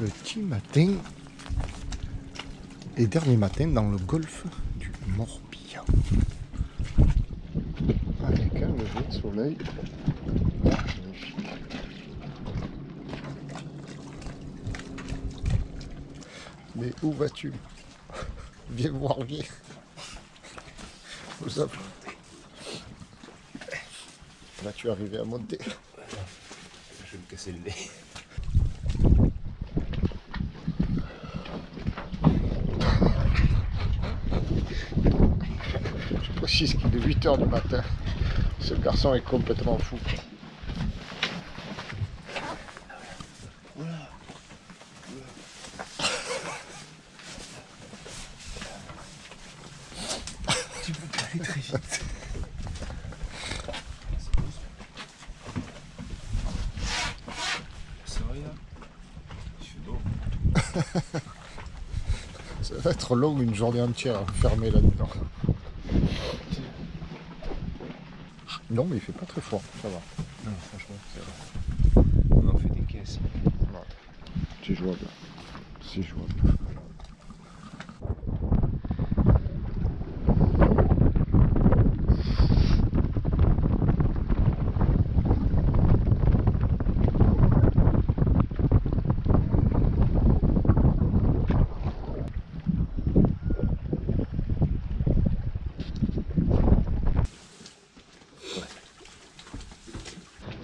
Petit matin et dernier matin dans le golfe du Morbihan. Avec un lever de soleil magnifique. Mais où vas-tu? Viens voir, viens. Vous applaudissez. Là tu es arrivé à monter. Je vais me casser le nez. Je précise qu'il est 8 h du matin. Ce garçon est complètement fou. Tu peux pas aller très vite. C'est vrai là. Il fait beau. Ça va être long une journée entière fermée là-dedans. Non mais il fait pas très froid, ça va. Non, franchement, ça va. On en fait des caisses. Ouais. C'est jouable. C'est jouable.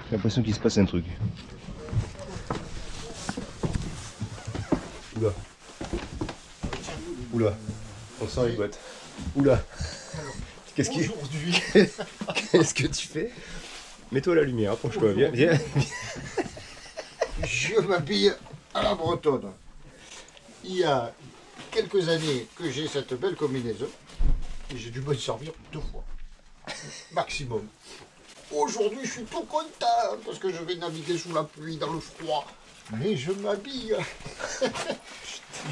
J'ai l'impression qu'il se passe un truc. Oula. Oula. On sent les boîtes. Oula. Qu'est-ce qui... Aujourd'hui, Qu'est-ce que tu fais? Mets-toi à la lumière, approche-toi. Viens, viens. je m'habille à la bretonne. Il y a quelques années que j'ai cette belle combinaison et j'ai dû m'en servir 2 fois. Maximum. Aujourd'hui, je suis tout content parce que je vais naviguer sous la pluie, dans le froid. Mais je m'habille.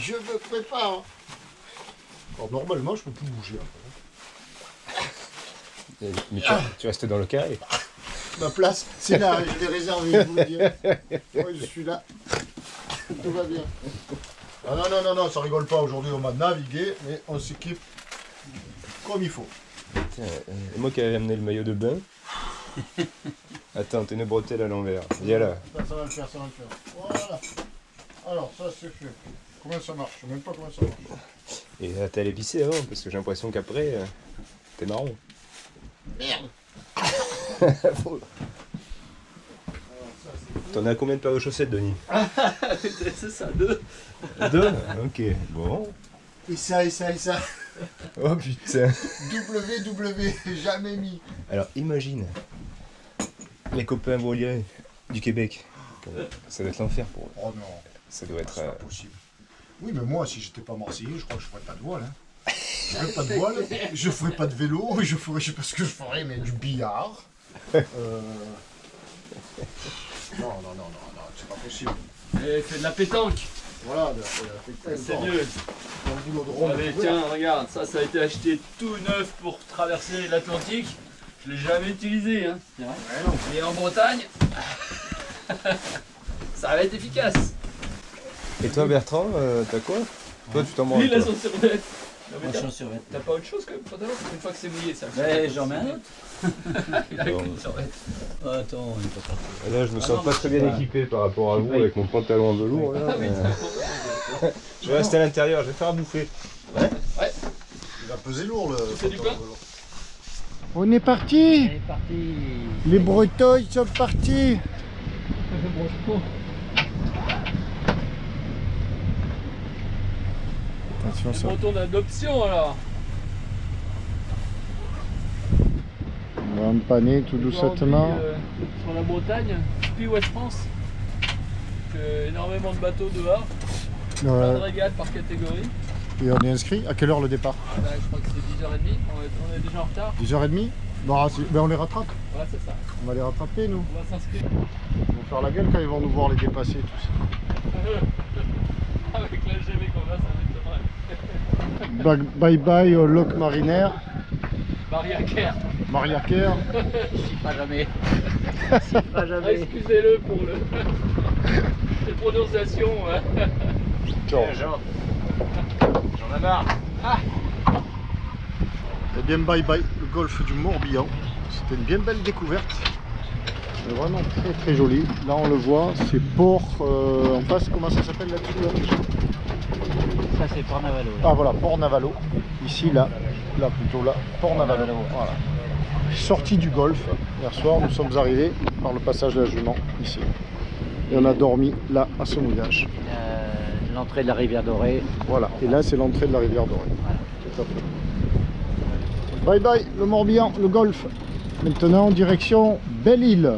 Je me prépare. Alors normalement, je peux plus bouger. Mais tu restes dans le carré. Ma place, c'est là, je l'ai réservée, je vous le dis. Moi, je suis là. Tout va bien. Ah non, non, non, non, ça rigole pas. Aujourd'hui, on va naviguer, mais on s'équipe comme il faut. Tiens, moi qui avais amené le maillot de bain. Attends, t'as une bretelle à l'envers. Viens là. Ça va le faire, ça va le faire. Voilà. Alors, ça c'est fait. Comment ça marche? Je sais même pas comment ça marche. Et t'es allé pisser avant, parce que j'ai l'impression qu'après, t'es marron. Merde. T'en as combien de paires de chaussettes, Denis? C'est ça, 2. 2? Ok, bon. Et ça, et ça, et ça. Oh putain. WW, jamais mis. Alors imagine, les copains voiliers du Québec. Ça doit être l'enfer pour eux. Oh non, Ça doit être... c'est pas possible. Oui, mais moi, si j'étais pas marseillais, je crois que je ferais pas de voile. Hein. Je ferais pas de voile, je ferais pas de vélo, je ferais, je sais pas ce que je ferais, mais du billard. Non, non, non, non, non, c'est pas possible. Et fais de la pétanque. Voilà, C'est mieux. Allez, tiens, regarde, ça a été acheté tout neuf pour traverser l'Atlantique. Je l'ai jamais utilisé, hein. C'est vrai. Ouais, non. Et en Bretagne, ça va être efficace. Et toi Bertrand, t'as quoi? Toi tu t'en branles Il a toi. son survêt. Non, mais Moi, je suis sur t'as pas autre chose quand même, pantalon? Une fois que c'est mouillé, ça. Ouais, j'en mets un autre. Il a qu'une survêt. Attends, on est pas parti. Là je me Ah sens non, pas mais très je bien sais équipé par rapport à vous avec mon pantalon en velours. Là, Ah oui, je vais rester à l'intérieur, je vais faire à bouffer. ouais. Il va peser lourd le. Tu fais du pain? On est parti. On est parti. Les Bretons ils sont partis. Attention C'est ça. mon tour d'adoption alors. On va empanner tout doucettement. Sur la Bretagne, puis Ouest France. Énormément de bateaux dehors, plein de régates par catégorie. Et on est inscrit. À quelle heure le départ? Bah, je crois que c'est 10h30, on est déjà en retard. 10h30. Bon, ben on les rattrape. Voilà, c'est ça. On va les rattraper nous. On va s'inscrire. Ils vont faire la gueule quand ils vont nous voir les dépasser tout Avec l'AGV qu'on va, ça va être mal. ça. Bye bye au Loch Marinaire. Maria Kerr. Maria Kerr. S'y fera jamais. S'y fera jamais. Excusez-le pour le cette prononciation. J'en ai marre. Eh bien, bye bye, le golfe du Morbihan. C'était une bien belle découverte. C'est vraiment très très joli. Là, on le voit, c'est Port en face. Comment ça s'appelle là-dessus là Ça, c'est Port Navalo. Ah voilà, Port Navalo. Ici, là plutôt là, Port Navalo. Voilà. Sortie du golfe. Hier soir, nous sommes arrivés par le passage de la Jument, ici. Et on a dormi là, à Somouillache. L'entrée de la rivière Dorée. Voilà, et là, c'est l'entrée de la rivière Dorée. Voilà. Tout à fait. Bye bye, le Morbihan, le golfe. Maintenant, direction Belle-Île.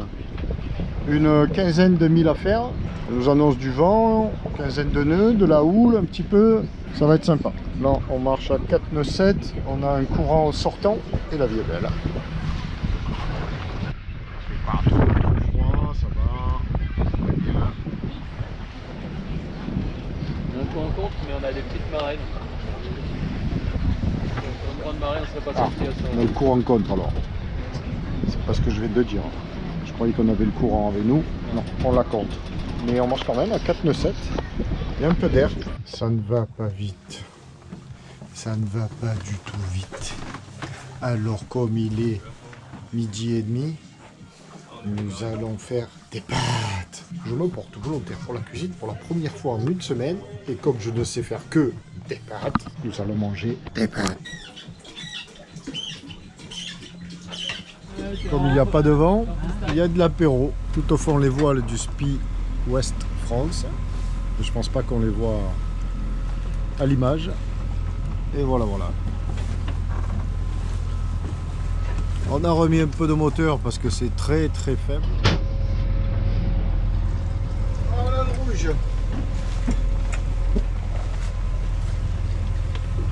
Une quinzaine de milles à faire. Ça nous annonce du vent, quinzaine de nœuds, de la houle un petit peu. Ça va être sympa. Là, on marche à 4 nœuds 7. On a un courant sortant et la vie est belle. Pas trop froid, ça va. Bien. On prend en compte, mais on a des petites marées. Pour une grande marée, on ne serait pas sorti à ça. On a le courant contre alors. C'est pas ce que je vais te dire. Je croyais qu'on avait le courant avec nous. Non, on la compte. Mais on marche quand même à 4 nœuds 7. Il y a un peu d'air. Ça ne va pas vite. Ça ne va pas du tout vite. Alors comme il est midi et demi, nous allons faire des pâtes. Je me porte volontaire pour la cuisine pour la première fois en une semaine. Et comme je ne sais faire que des pâtes, nous allons manger des pâtes. Comme il n'y a pas de vent, il y a de l'apéro. Tout au fond, les voiles du SPI Ouest France. Je pense pas qu'on les voit à l'image. Et voilà, voilà. On a remis un peu de moteur parce que c'est très très faible. Voilà le rouge.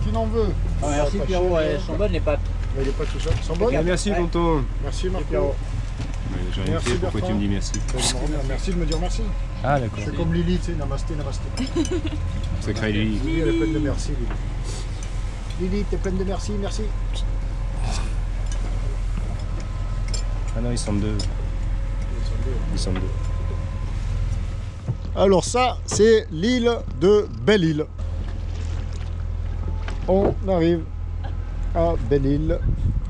Qui n'en veut? Ah, merci Pierrot, elles sont bonnes les pâtes. Mais il n'est pas tout seul. Ils sont bonnes? Merci, tonton. Merci Marco. J'ai rien Merci, fait, pourquoi tu Bertrand. me dis merci? Merci de me dire merci. Ah, d'accord. C'est comme Lily, tu sais, namasté, namasté. Sacré Lily. Lily, elle est pleine de merci, Lily. Lily, t'es pleine de merci, merci. Ah non, ils sont deux. Ils sont deux. Alors ça, c'est l'île de Belle-Île. On arrive à Belle-Île.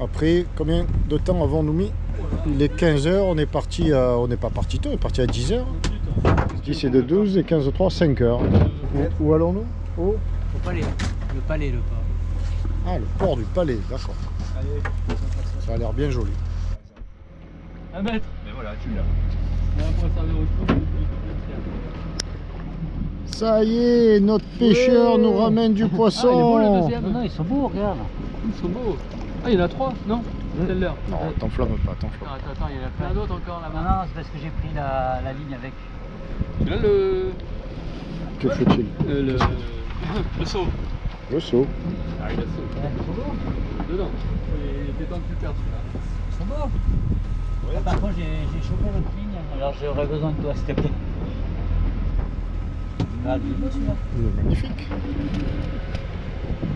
Après, combien de temps avons-nous mis? Il est 15 h, on est parti à... On n'est pas parti tôt, on est parti à 10 h. 10 et de 12 et 15 de 3, 5 heures. Où allons-nous? Au palais. Le palais, le port. Ah, le port du Palais, d'accord. Ça a l'air bien joli. 1 mètre. Mais voilà, tu l'as. Ça y est, notre pêcheur nous ramène du poisson. Ah, il est beau le deuxième. Non, ils sont beaux, regarde. Ils sont beaux. Ah, il y en a 3, non? C'est l'heure. Non, t'enflamme pas, t'enflamme. Attends, il y en a plein d'autres encore Non, là-bas. non, c'est parce que j'ai pris la ligne avec. Tu l'as le. Que fait-il? Le seau. Le seau. Ah, il a le seau. Ils sont beaux. Dedans. Il était temps que tu perdes celui-là. Ils sont beaux. Ah, par contre, j'ai chopé votre ligne, alors j'aurais besoin de toi, s'il te plaît. Ah, il est beau celui-là. Il est magnifique.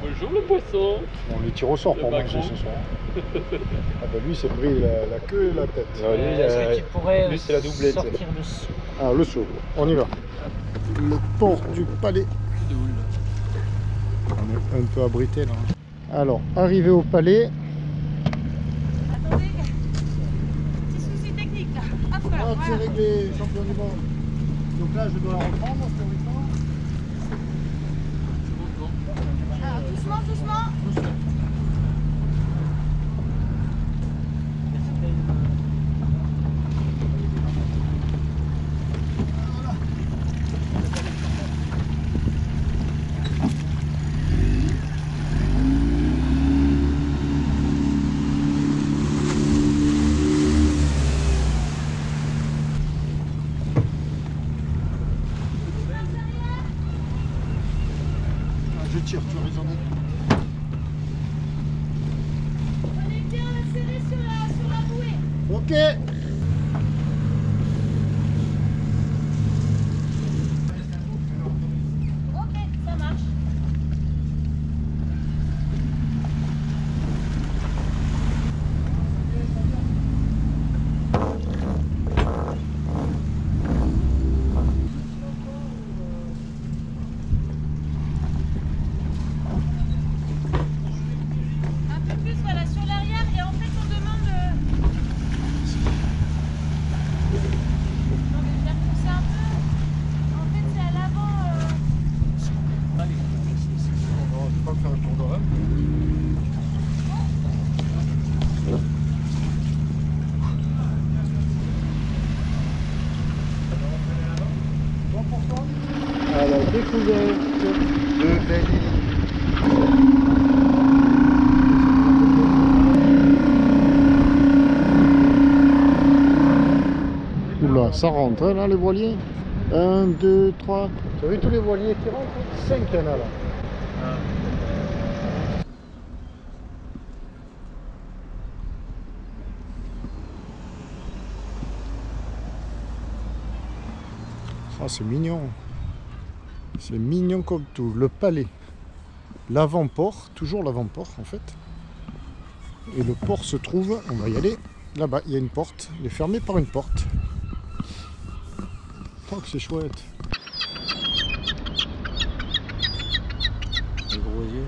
Bonjour le poisson. On les tire au sort pour manger ce soir. Ah bah lui, c'est pris la queue et la tête. Est-ce que tu pourrais lui, c'est la doublette. sortir le seau? Ah, le seau. On y va. Le port du Palais. On est un peu abrité là. Alors, arrivé au Palais. Attendez, petit souci technique là. Hop là, Ah, c'est voilà. réglé, champion du monde. Donc là, je dois la reprendre théoriquement. Alors, doucement, doucement. Je tire, tu as raisonné. Prenez bien la serrée sur la bouée. Ok. Ok, ça marche. découverte de belles îles. Oula, ça rentre hein, là les voiliers. 1, 2, 3. Tu as vu tous les voiliers qui rentrent? 5 il y en a là. Ah, c'est mignon. C'est mignon comme tout. Le palais. L'avant-port. Toujours l'avant-port en fait. Et le port se trouve, on va y aller. Là-bas, il y a une porte. Il est fermé par une porte. Oh, que c'est chouette. Les gros yeux.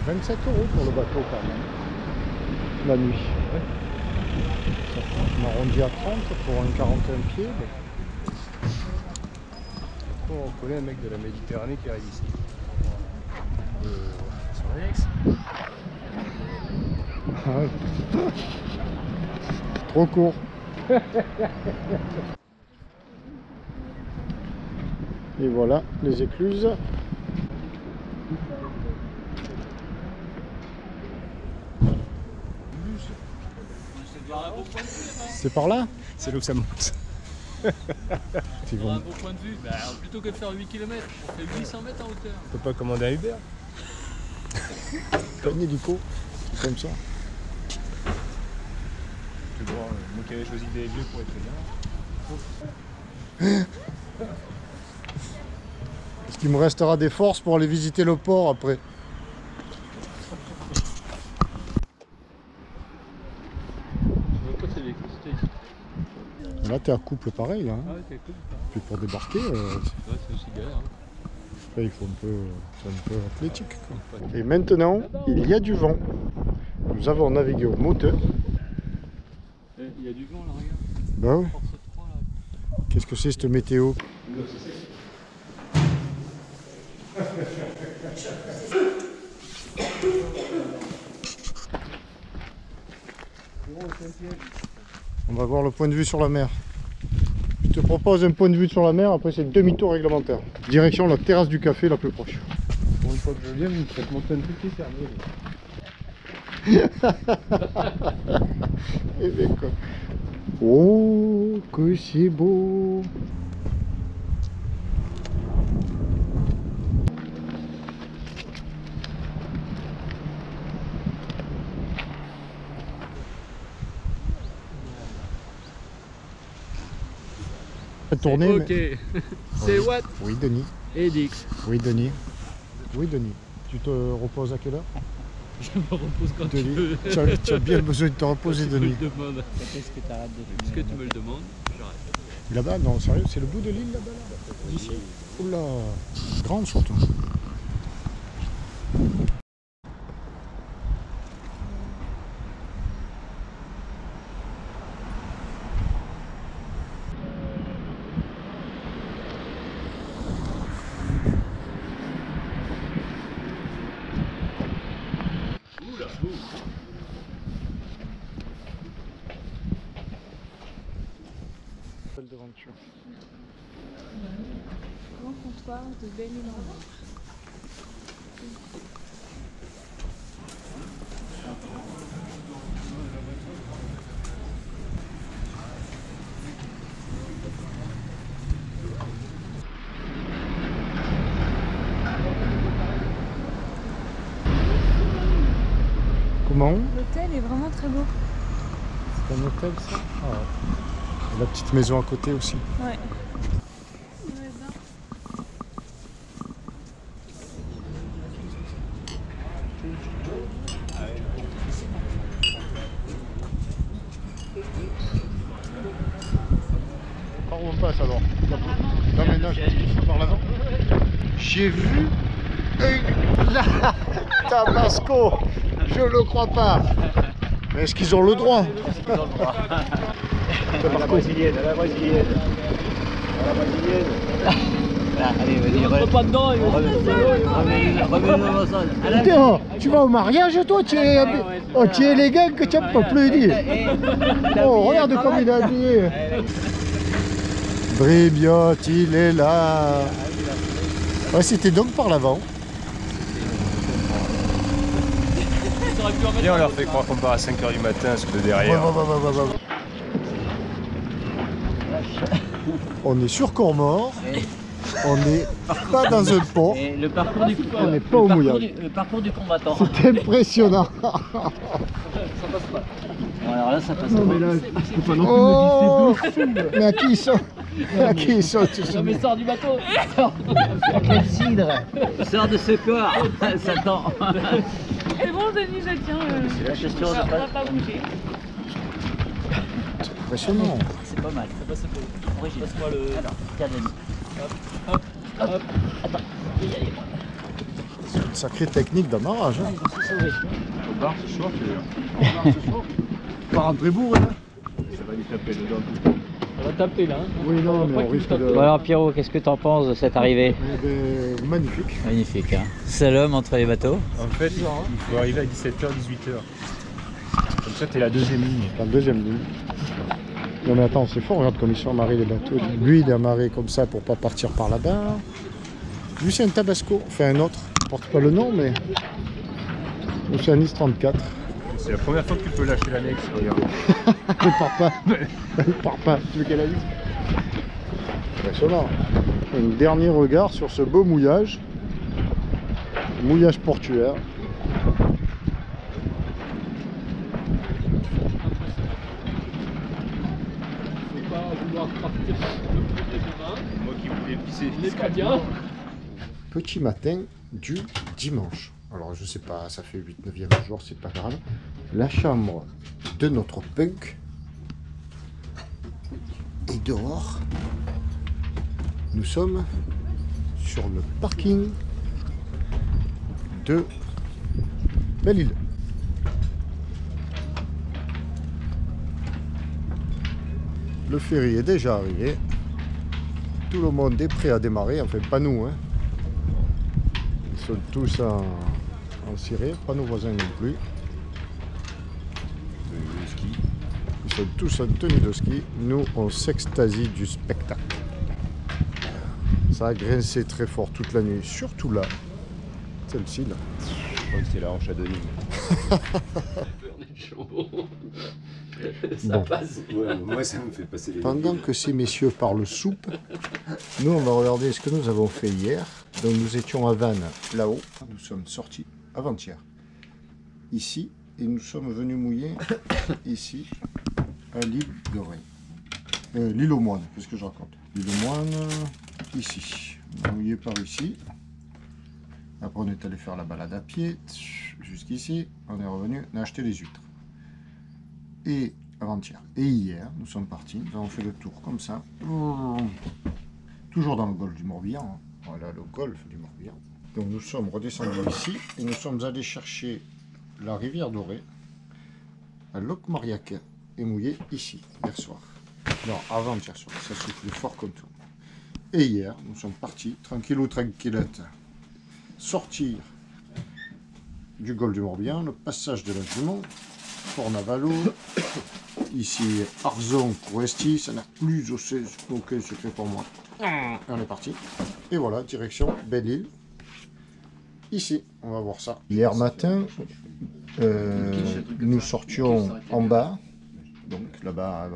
C'est 27 € pour le bateau quand même. La nuit. Ouais. On arrondit à 30 pour un 41 pieds. On connaît un mec de la Méditerranée qui arrive ici. Ah ouais. Trop court. Et voilà les écluses. C'est par là? C'est là où ça monte. Ils On a vont- un beau point de vue. Bah, plutôt que de faire 8 km, on fait 800 mètres en hauteur. On peut pas commander un Uber. Panier du coup, comme ça. Toujours, moi qui avais choisi des lieux pour être bien. Est-ce qu'il me restera des forces pour aller visiter le port après? Pourquoi c'est l'électricité ici? Là t'es à couple pareil hein. Ah ouais, c'est cool. Puis pour débarquer, Ouais, c'est aussi galère. Hein. là, il faut c'est un peu athlétique quoi. Et maintenant, il y a du vent. Nous avons navigué au moteur. Il y a du vent là, regarde. Bah ouais. Force 3 là. Qu'est-ce que c'est cette météo? On va voir le point de vue sur la mer. Je te propose un point de vue sur la mer, après c'est demi-tour réglementaire. Direction la terrasse du café la plus proche. Pour une fois que je viens, vous me faites monter un truc qui est fermé. Eh bien, quoi. Oh, que c'est beau! Tourner, Ok. C'est what? Oui, Denis. Edix. Oui, Denis. Oui, Denis. Tu te reposes à quelle heure? Je me repose quand tu Denis, veux. tu as bien besoin de te reposer, Tu me Denis. le demandes. Qu'est-ce que t'arrêtes de Est-ce que tu me le demandes? J'arrête. Là-bas, non, sérieux, c'est le bout de l'île là-bas, là. D'ici. Oula, grande surtout. Oula, Belle d'aventure. Grand comptoir de Belle-Île-en-Mer. Comment? L'hôtel est vraiment très beau. C'est un hôtel ça? Ah ouais. Et la petite maison à côté aussi. Ouais. Par où on passe alors? Non mais non, par l'avant. J'ai vu la Tabasco. Je le crois pas. Mais est-ce qu'ils ont le droit? À la brésilienne, à la brésilienne. À la brésilienne. Allez, vas-y, rentre pas dedans et remets-le au sol. Putain, tu vas au mariage toi, tu es, oh, tu es élégant que tu n'as pas plus dit. Oh, regarde comme il est habillé. Bribiot, il est là. Ouais, c'était donc par l'avant. Viens, on leur fait croire qu'on part à 5h du matin, parce que de derrière. On est sur Cormor. On n'est pas dans un port. Et le parcours du On n'est pas au mouillage. Le parcours du combattant. C'est impressionnant. Bon, alors là, ça passe Non, pas. mais là, oh, mais à qui ils sont? À qui ils sont tous? Non mais sors du bateau. Quel cidre. Sors de ce corps, Satan. C'est bon, Denis, je tiens. La question Ça de va pas bouger. Impressionnant. C'est pas mal. Ça passe un peu. Original. Passe-moi le. Alors, tiens, Denis. Hop. Attends. Une sacrée technique d'amarrage. Hein. On part ce soir, tu veux? Pas rentrer bourré. Hein. Ça va lui taper dedans. On va taper là. Hein. Oui, non, mais Pas on qu'il risque tape. de. Bon alors Pierrot, qu'est-ce que t'en penses de cette arrivée? Eh ben, magnifique. Magnifique, hein. Seul homme entre les bateaux. En fait, il faut arriver à 17h, 18h. Comme ça, t'es la deuxième ligne. La deuxième ligne. Non mais attends, c'est fort, regarde comme ils sont amarrés les bateaux. Lui il est amarré comme ça pour pas partir par là-bas. Lui c'est un Tabasco, enfin un autre, je porte pas le nom mais... C'est un Is 34. C'est la première fois que tu peux lâcher l'annexe, regarde. Il part pas. Il part pas. Tu veux qu'elle avise? Impressionnant. Un dernier regard sur ce beau mouillage. Mouillage portuaire. Faut pas vouloir partir le plus demain. Moi qui voulais pisser. On est pas bien. Petit matin du dimanche. Alors je sais pas, ça fait 8-9e jour, c'est pas grave. La chambre de notre punk. Et dehors, nous sommes sur le parking de Belle-Île. Le ferry est déjà arrivé. Tout le monde est prêt à démarrer, enfin pas nous, hein. Ils sont tous en ciré, pas nos voisins non plus. Le ski. Ils sont tous en tenue de ski. Nous, on s'extasie du spectacle. Ça a grincé très fort toute la nuit, surtout là. Celle-ci là. Je crois que c'est la hanche à Denis. On est de chambon. Ça Bon. passe. Ouais, moi ça me fait passer les. Pendant que ces messieurs parlent soupe, nous on va regarder ce que nous avons fait hier. Donc nous étions à Vannes, là-haut. Nous sommes sortis avant-hier, ici, et nous sommes venus mouiller ici, à l'île de Ré. L'île aux Moines, qu'est-ce que je raconte? L'île aux Moines, ici. On a mouillé par ici. Après on est allé faire la balade à pied, jusqu'ici. On est revenu, on a acheté les huîtres. Et avant-hier et hier, nous sommes partis, nous avons fait le tour comme ça, toujours dans le golfe du Morbihan, hein. Voilà le golfe du Morbihan. Donc nous sommes redescendus ici et nous sommes allés chercher la rivière dorée à Locmariac et mouillé ici, hier soir. Non, avant-hier soir, ça souffle fort comme tout. Et hier, nous sommes partis, tranquillou tranquillette, sortir du golfe du Morbihan, le passage de la Dumont, Fort-Navalo, ici Arzon, Couresti, ça n'a plus aucun secret pour moi. Et on est parti. Et voilà, direction Belle-Île. Ici, on va voir ça. Hier matin, nous sortions en bas, donc là-bas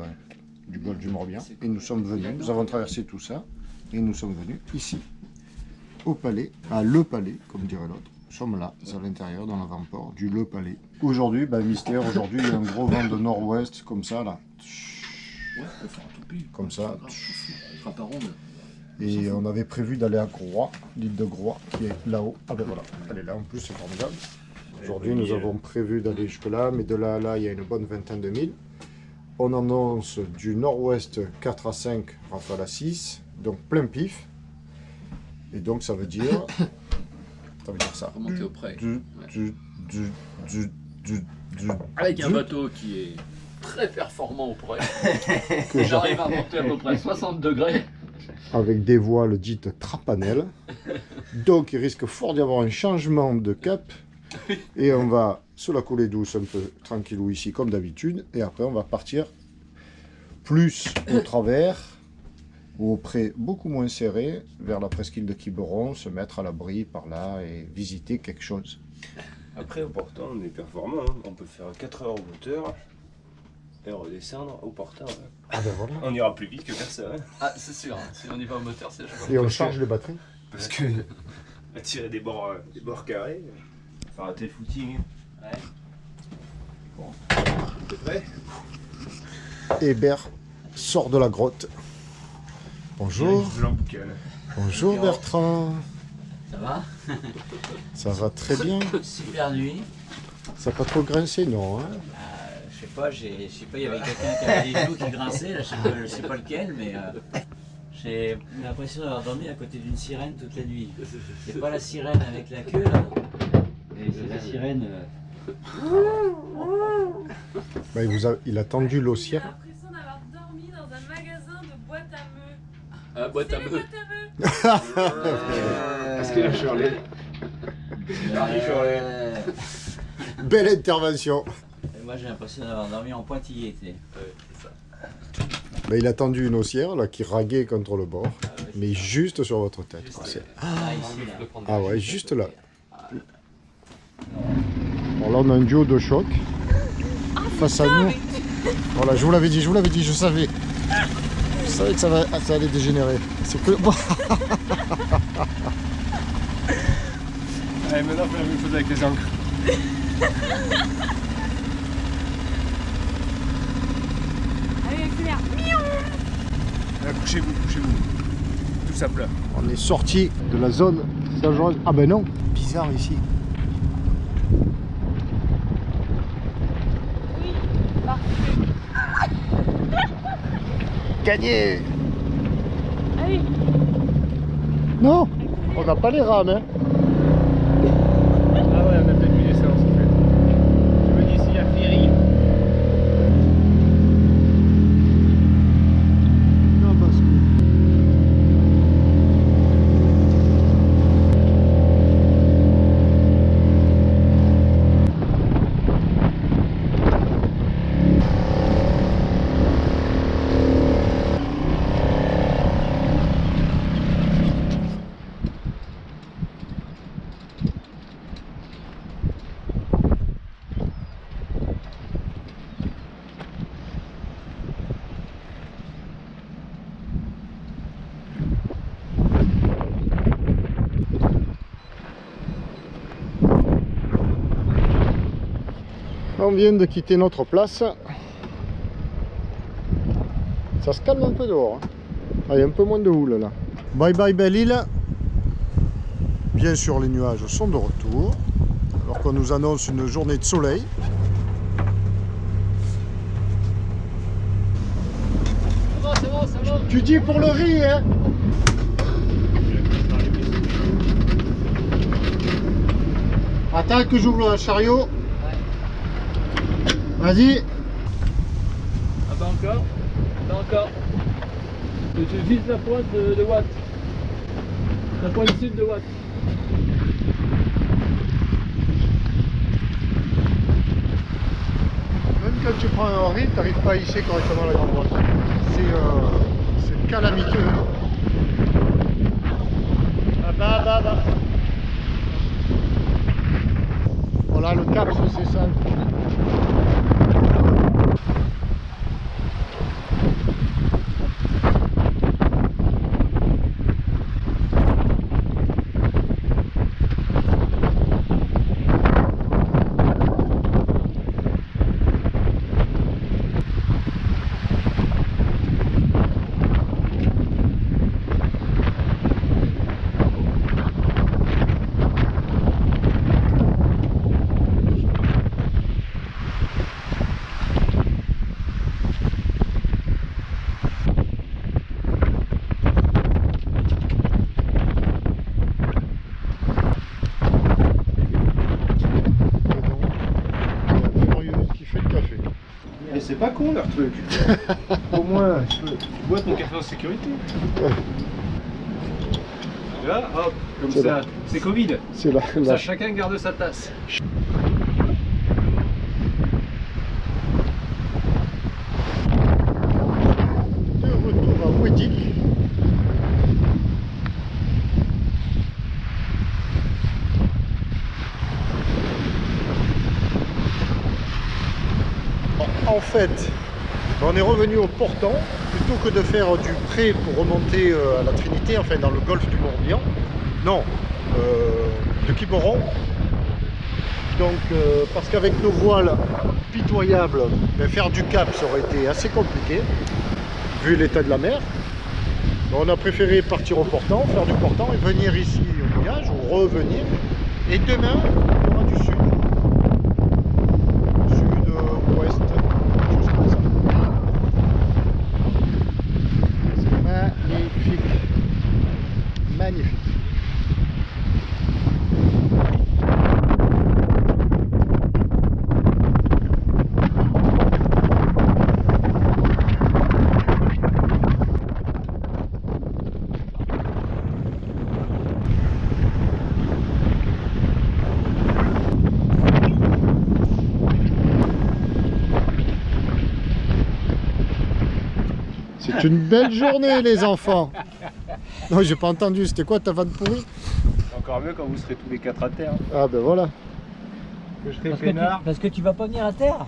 du golfe du Morbihan, et nous sommes venus, nous avons traversé tout ça, et nous sommes venus ici, au palais, à Le Palais, comme dirait l'autre. Nous sommes là, à l'intérieur, dans l'avant-port du Le Palais. Aujourd'hui, mystère, aujourd'hui, il y a un gros vent de nord-ouest, comme ça, là. Comme ça. Et on avait prévu d'aller à Groix, l'île de Groix, qui est là-haut. Ah ben voilà, elle est là, en plus, c'est formidable. Aujourd'hui, nous avons prévu d'aller jusque-là, mais de là à là, il y a une bonne vingtaine de milles. On annonce du nord-ouest 4 à 5, rafale à 6, donc plein pif. Et donc, ça veut dire... Ça veut dire ça. Remonter au près. Du- Avec un bateau qui est très performant au près. que J'arrive à monter à peu près 60 degrés. avec des voiles dites trapanelles. Donc il risque fort d'y avoir un changement de cap. Et on va se la couler douce, un peu tranquillou ici comme d'habitude. Et après on va partir plus au travers, ou au près beaucoup moins serré, vers la presqu'île de Quiberon, se mettre à l'abri par là et visiter quelque chose. Après, au portant, on est performant. Hein. On peut faire 4 heures au moteur et redescendre au portant. Hein. Ah ben voilà. On ira plus vite que faire ça. Hein. Ah, c'est sûr, hein. Si on y va au moteur, c'est chaud. Et on charge les batteries. Parce que à tirer des bords carrés, faut rater le footing. Ouais. Bon. T'es prêt? Hébert sort de la grotte. Bonjour. Bonjour Bertrand. Ça va? Ça va très bien. Super nuit. Ça n'a pas trop grincé, non hein? Je sais pas, il y avait quelqu'un qui avait des genoux qui grinçaient, là, je sais pas lequel, mais j'ai l'impression d'avoir dormi à côté d'une sirène toute la nuit. C'est pas la sirène avec la queue là, et c'est la sirène. Bah, il a tendu J'ai l'ossière. l'impression d'avoir dormi dans un magasin de boîtes à meux. Ah, boîte à Les meux. boîtes à meux. Parce qu'il a Shirley. Belle intervention. Et moi j'ai l'impression d'avoir dormi en pointillé, tu sais. Ouais, c'est ça. Bah, il a tendu une haussière là, qui raguait contre le bord, Ah ouais, mais juste sur votre tête. Juste, quoi. C'est- Ah, ici là. Ah ouais, juste là. Alors là, on a un duo de choc face à nous. Voilà, je vous l'avais dit, je savais. Je savais que ça allait dégénérer. C'est que... Allez, maintenant on fait la même chose avec les encres. Allez, accélère. Couchez-vous. Tout ça plat. On est sorti de la zone dangereuse. Ah ben non, bizarre ici. Oui, parfait. Gagné. Allez. Non, on n'a pas les rames. Hein. Ah ouais, on a peut-être mis l'essence en fait. Je me dis s'il y a ferry. Non, parce que... On vient de quitter notre place. Ça se calme un peu dehors. Hein. Ah, il y a un peu moins de houle là. Bye bye belle île. Bien sûr les nuages sont de retour. Alors qu'on nous annonce une journée de soleil. C'est bon. Tu dis pour le riz hein? Attends que j'ouvre le chariot. Vas-y. Ah bah encore. Tu vises la pointe de Watt. La pointe sud de Watt. Même quand tu prends un riz, tu n'arrives pas à hisser correctement la grande droite. C'est calamiteux. Voilà le cap, c'est ça. c'est pas con leur truc. Au moins, tu bois ton café en sécurité. Là, hop, comme C'est ça, là. c'est Covid. C'est là. Comme ça, chacun garde sa tasse. De retour à Ouédic. En fait, on est revenu au Portant plutôt que de faire du pré pour remonter à la Trinité, enfin dans le golfe du Morbihan. Non, de Quiberon. Donc, parce qu'avec nos voiles pitoyables, ben, faire du cap ça aurait été assez compliqué, vu l'état de la mer. Donc, on a préféré partir au Portant, faire du Portant et venir ici au village, ou revenir. Et demain, il y aura du sud. Sud-ouest, quelque chose comme ça. C'est magnifique. Magnifique. C'est une belle journée les enfants. Non, j'ai pas entendu, c'était quoi ta vanne pourrie? Encore mieux quand vous serez tous les quatre à terre. Ah ben voilà. Que je serai peinard. Parce que tu vas pas venir à terre.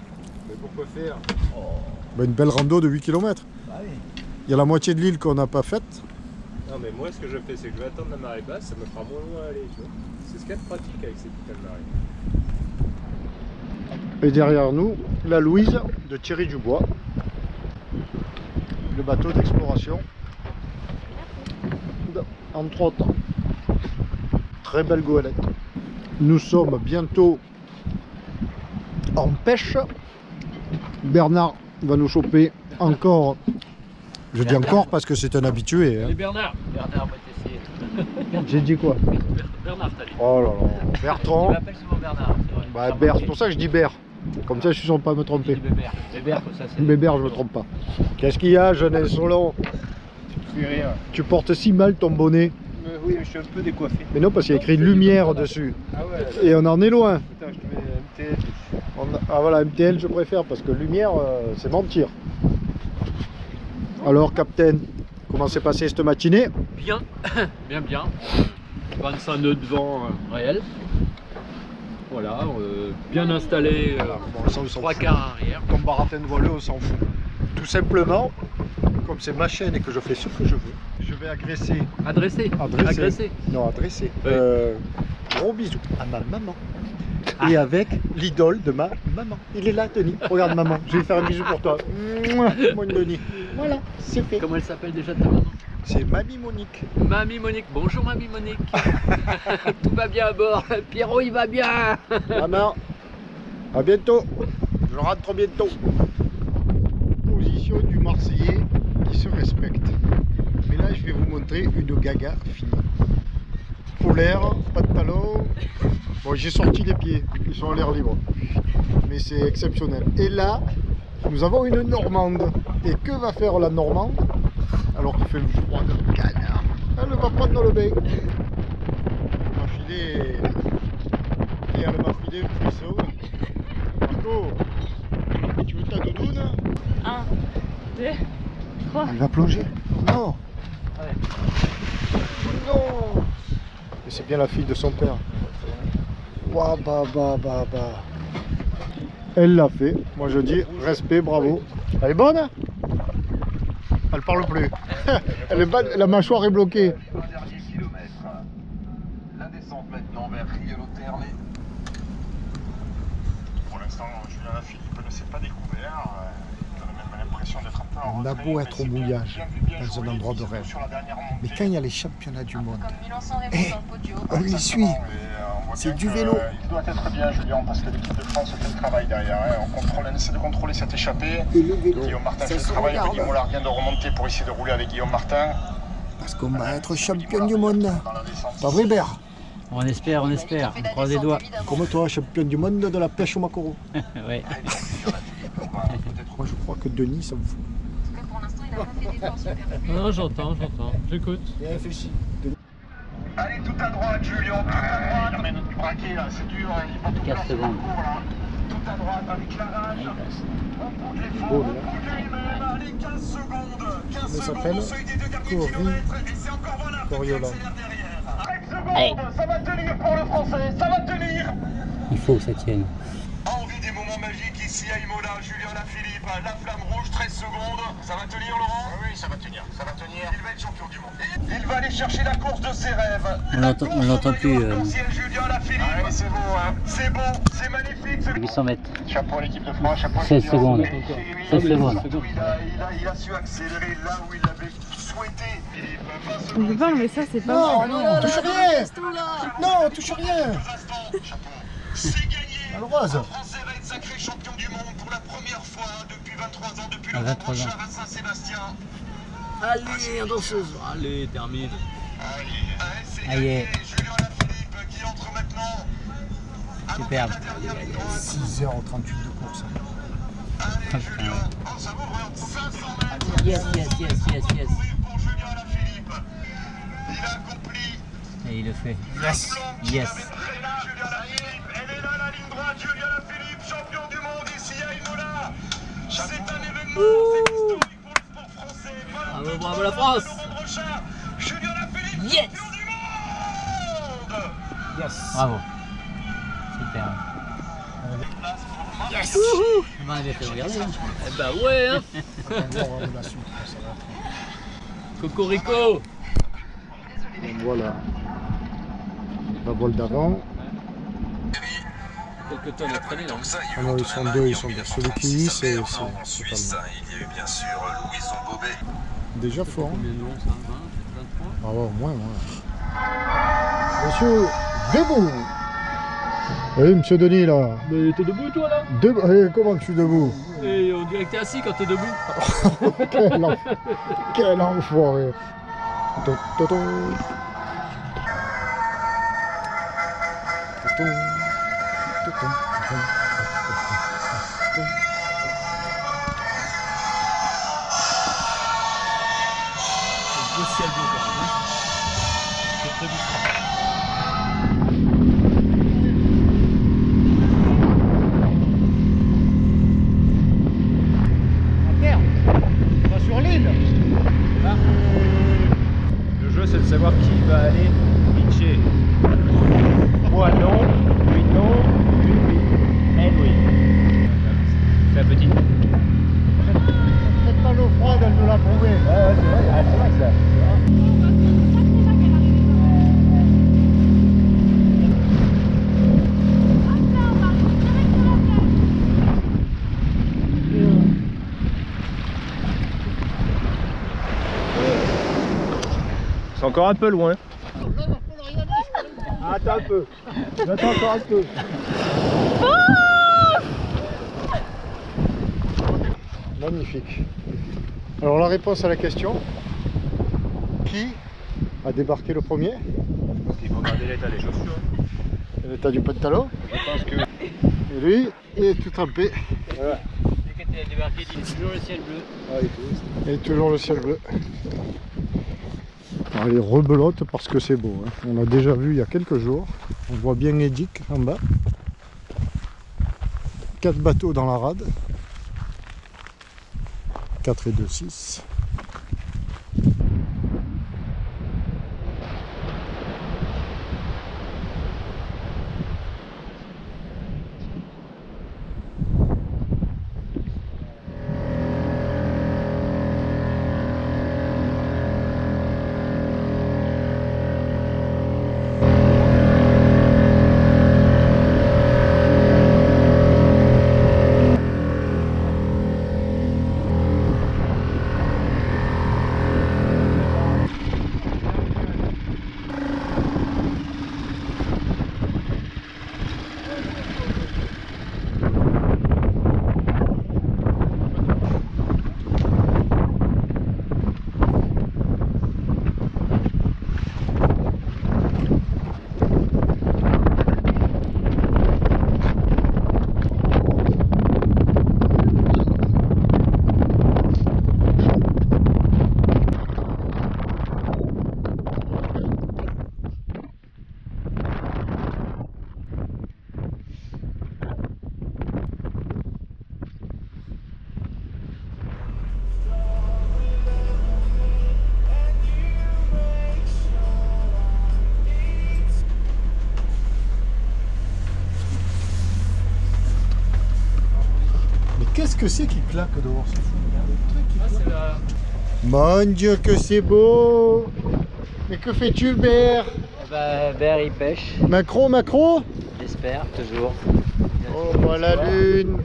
Mais pourquoi faire? Ben, une belle rando de 8 km. Bah oui. Il y a la moitié de l'île qu'on n'a pas faite. Non mais moi ce que je fais c'est que je vais attendre la marée basse, ça me fera moins loin à aller, tu vois. C'est ce qu'il y a de pratique avec ces putains de marées. Et derrière nous, la Louise de Thierry Dubois. Le bateau d'exploration. Entre autres. Très belle goélette. Nous sommes bientôt en pêche. Bernard va nous choper encore. Je dis encore parce que c'est un habitué. Hein. Et Bernard. Bernard va t'essayer. J'ai dit quoi? Bernard, t'as dit. Oh là là. Bertrand. Tu m'appelles souvent Bernard, c'est vrai. Bah, Bert, c'est pour ça que je dis Bert. Comme ça, je ne suis pas me Tu tromper. dis Bébert. Bébert, comme ça, c'est. Bébert, je me trompe pas. Qu'est-ce qu'il y a, jeune Solon? Tu fais rire. Tu portes si mal ton bonnet. Oui, je suis un peu décoiffé. Mais non, parce qu'il y a écrit lumière dessus. Ah ouais, là, Et on en est loin. putain, je te mets un MTL. Ah voilà, MTL, je préfère parce que lumière, c'est mentir. Alors, capitaine, comment s'est passée cette matinée? Bien, bien. 25 nœuds de vent réel. Voilà, bien installé, Bon, ça, on s'en 3 fout. quarts arrière. Comme baratin de voileux, on s'en fout. Tout simplement, comme c'est ma chaîne et que je fais ce que je veux, je vais agresser. Adressé. Adresser. Non, adresser. Oui. Gros bisous à ma maman. Et avec l'idole de ma maman. Il est là, Denis. Regarde, maman. Je vais faire un bisou pour toi. Mouah, mon Denis. Voilà, c'est fait. Comment elle s'appelle déjà ta maman? C'est Mamie Monique. Mamie Monique. Bonjour Mamie Monique. Tout va bien à bord. Pierrot, il va bien. Maman, à bientôt. Je rentre bientôt. Position du Marseillais qui se respecte. Mais là, je vais vous montrer une gaga finie. Polaire, pas de talons. Bon, j'ai sorti les pieds, ils sont à l'air libre. Mais c'est exceptionnel. Et là, nous avons une Normande. Et que va faire la Normande alors qu'il fait le froid de canard? Elle va prendre dans le bain. Elle m'a filé. Et elle m'a filé le frisson. Marco, tu veux ta doudoune? 1, 2, 3. Elle va plonger. Non. Ouais. Non. Et c'est bien la fille de son père. Ouah, bah. Elle l'a fait. Moi je dis respect, bravo. Elle est bonne? Elle parle plus. Elle est bonne, la mâchoire est bloquée. Le dernier kilomètre. La descente maintenant vers Rielot-Terle. Pour l'instant, Julien Lafilippe ne s'est pas découvert. Il donne même l'impression d'être un peu en On a retrait, beau mais être c'est au bien- mouillage, bien dans joué, un endroit de visiblement rêve. sur la dernière montée. Mais quand il y a les championnats du monde, Comme Milan-San Remo dans le podio. on lui suit. Exactement, et, on voit C'est bien du que, vélo. Il doit être bien, Julien, parce que l'équipe de France fait le travail derrière. Hein. On essaie de contrôler cette échappée. Et le vélo, Guillaume Martin ça fait le se travail. regarde. Guillaume Mollard vient de remonter pour essayer de rouler avec Guillaume Martin. Parce qu'on va être champion du monde. Dans la descente. Pas vrai, Bert? On espère, on croise les doigts. Comme toi, champion du monde de la pêche au maquereau. Ouais. Moi je crois que Denis ça me fout. En tout cas, pour l'instant, il n'a pas fait d'effort super. Non, j'entends, j'écoute. Et réfléchis. Allez, tout à droite, Julien, tout à droite. Mais notre braquet là, c'est dur, il faut tout 4 faire ce secondes. parcours là. Tout à droite avec l'arrache. On bouge les fonds, on bouge lui-même. Allez, 15 secondes. 15 Ça secondes s'appelle au seuil des 2 derniers Cori- kilomètres. Et c'est encore Van Aert qui Coriolan. accélère derrière. 5 Allez. secondes, ça va tenir pour le français, ça va tenir. Il faut que ça tienne. On vit des moments magiques ici à Imola, Julien Lafilippe, la flamme rouge, 13 secondes. Ça va tenir, Laurent? Oui, ça va tenir, ça va tenir. Il va être champion du monde. Il va aller chercher la course de ses rêves. On l'entend plus. Julien Lafilippe. Ah oui, c'est beau, hein. C'est beau, c'est magnifique. 800 mètres. Chapeau à l'équipe de France, chapeau à 16 Julien. secondes. Oui, 16 secondes. Il a su accélérer là où il l'avait souhaité. Philippe, 20 On secondes. peut pas enlever ça, c'est pas Non, bon. non, touche rien. Non, touche rien. C'est gagné. Malheureuse. Le Français va être sacré champion du monde pour la première fois depuis 23 ans, depuis le 23 ans. Brochard à Saint-Sébastien. Allez, danseuse. Allez, termine. C'est Allez. gagné. Julien Lafilippe qui entre maintenant. Superbe. 6h38 de course. Allez, Julien. Oh, ça va ouvrir 500 mètres. Yes, yes, yes, yes, yes. Pour Julien Lafilippe. Il a accompli Et il le fait. Yes. Yes. très là. Julien Lafilippe. Elle est là, la ligne droite. Julien Lafilippe, champion du monde ici à Imola. C'est un événement, c'est historique pour le sport français. Bravo, bravo la France. Laurent Brochard. Julien Lafilippe, Yes. champion du monde. Yes. Bravo. Super. Yes. On m'avait fait regarder. Hein. Eh bah ouais, hein. On va voir la suite, ça va. Cocorico. Voilà. La voile d'avant. Quelques tonnes à traîner, là. Ah non, ils sont deux, ils sont deux. Celui qui lit, c'est pas En mal. Suisse, il y a eu bien sûr Louison Bobet. Déjà fort. Hein. Combien de long, ça? 20, 23? Ah ouais, au moins, ouais. Monsieur, debout. Oui, monsieur Denis, là. Mais t'es debout, toi, là? Comment que je suis debout? Et on dirait que t'es assis quand t'es debout. Quel enfoiré. Beau ciel bleu, quand même, hein. C'est très beau. On va sur l'île. Le jeu, c'est de savoir qui va aller pitcher. Moi non, lui non, lui oui. Elle oui. C'est la petite. Peut-être pas l'eau froide, elle nous l'a prouvé. C'est vrai ça. C'est encore un peu loin. Attends un peu. J'attends encore un peu. Magnifique. Alors la réponse à la question, qui a débarqué le premier? Il faut garder l'état des chaussures. L'état du pantalon. Je pense que. Et lui, il est tout trempé. Dès que t'es débarqué, il dit toujours le ciel bleu. Et toujours le ciel bleu. Alors, il est rebelote parce que c'est beau. Hein. On l'a déjà vu il y a quelques jours. On voit bien Edic en bas. 4 bateaux dans la rade. 4 et 2, 6. Qu'est-ce que c'est qui claque dehors? C'est fou. Ah, c'est la... Mon Dieu, que c'est beau! Mais que fais-tu, Bert? Bert il pêche, Macro? j'espère, toujours. Oh, bah la lune!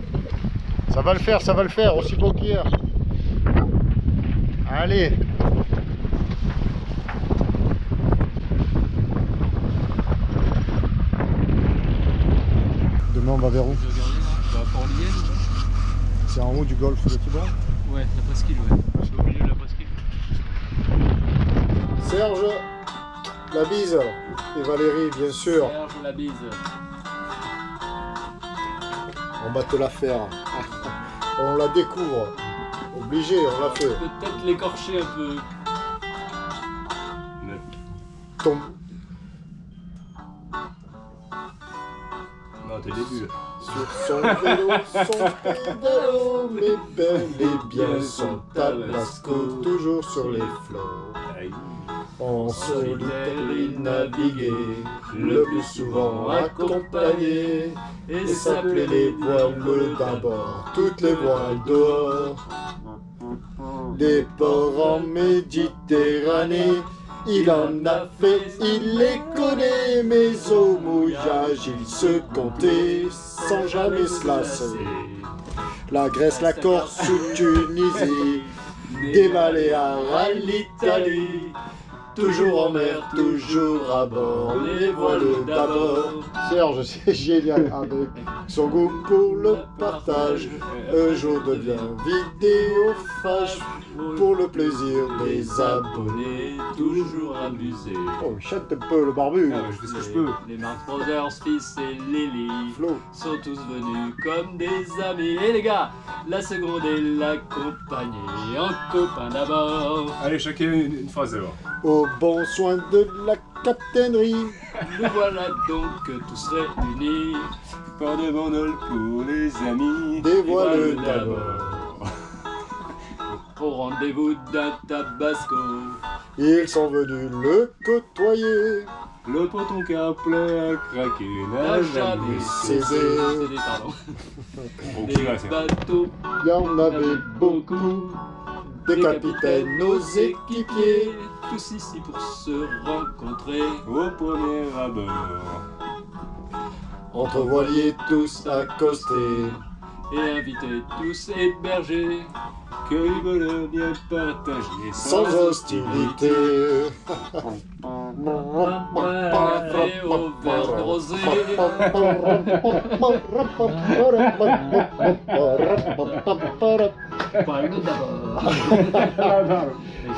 Ça va le faire, aussi beau qu'hier. Allez! Demain, on va vers où? Bah, Port-Lienne, C'est en haut du golfe de Quiberon. ouais, la presqu'île, ouais. C'est au milieu de la presqu'île. Serge, la bise. Et Valérie, bien sûr. Serge, la bise. On va te la faire. On la découvre. Obligé, on l'a fait. Peut-être l'écorcher un peu. Ton... Non, t'es le début là. Sur son vélo, son pédalo, mais bel et bien son tabasco, toujours sur les flancs. En solitaire il naviguait, le plus souvent accompagné, et s'appelait les voiles d'abord, toutes les voiles dehors. Des ports en Méditerranée, il en a fait, il les connaît, mais au mouillage il se comptait sans jamais se lasser. La Grèce, la Corse ou Tunisie, des Baléares à l'Italie, toujours en mer, toujours à bord, les voiles d'abord. Serge, c'est génial, avec son goût pour le partage, un jour devient vidéophage pour le plaisir des abonnés. Toujours amusé. Oh, chante un peu le barbu. Ah, je fais ce que je peux. Les Marx Brothers, Fils et Lily Flo. sont tous venus comme des amis. Et les gars, la seconde est l'accompagnée en copain d'abord. Allez, chacun une phrase alors. Au bon soin de la capitainerie, Nous voilà donc tous réunis. Pas de bandole pour les amis. des voiles voiles d'abord. Au rendez-vous d'un tabasco. Ils sont venus le côtoyer. Le poton qu'un plein à craquer N'a n'a jamais jamais cédé. cédé, pardon. Ok, Des là, c'est bateaux, Il y en avait beaucoup, des capitaines, nos équipiers. tous ici pour se rencontrer. au premier abord. Entre voiliers tous accostés, Et inviter tous hébergés. Que ils veulent bien partager sans hostilité. Et au verre de rosé. Parle d'abord.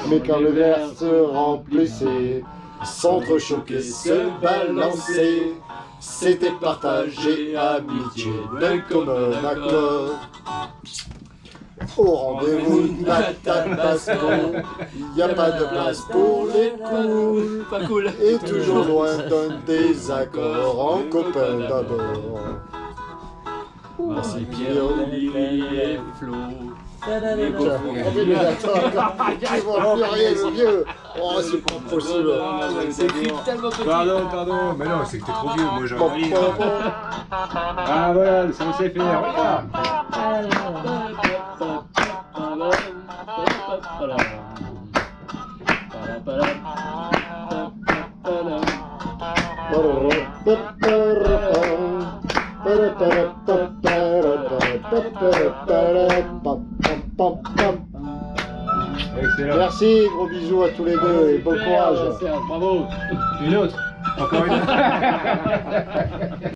Mais quand le verre se remplissait, s'entrechoquer, se balancer, c'était partagé, amitié, d'un commun accord. Au rendez-vous de la Tabasco, il n'y a pas de place pour les cools, Pas cool. et toujours loin d'un désaccord, en copain d'abord. Merci Pierre, Lily et Flo. Les beaux Tiens, on met les accords, tu vois plus rien le vieux. Oh, c'est pas possible. C'est écrit tellement petit. Pardon, mais non, c'est que t'es trop vieux, moi j'ai envie. Ah voilà, ça on sait faire, regarde. Excellent. Merci, gros bisous à tous les deux et bon courage. Bravo. Une autre. Encore une autre.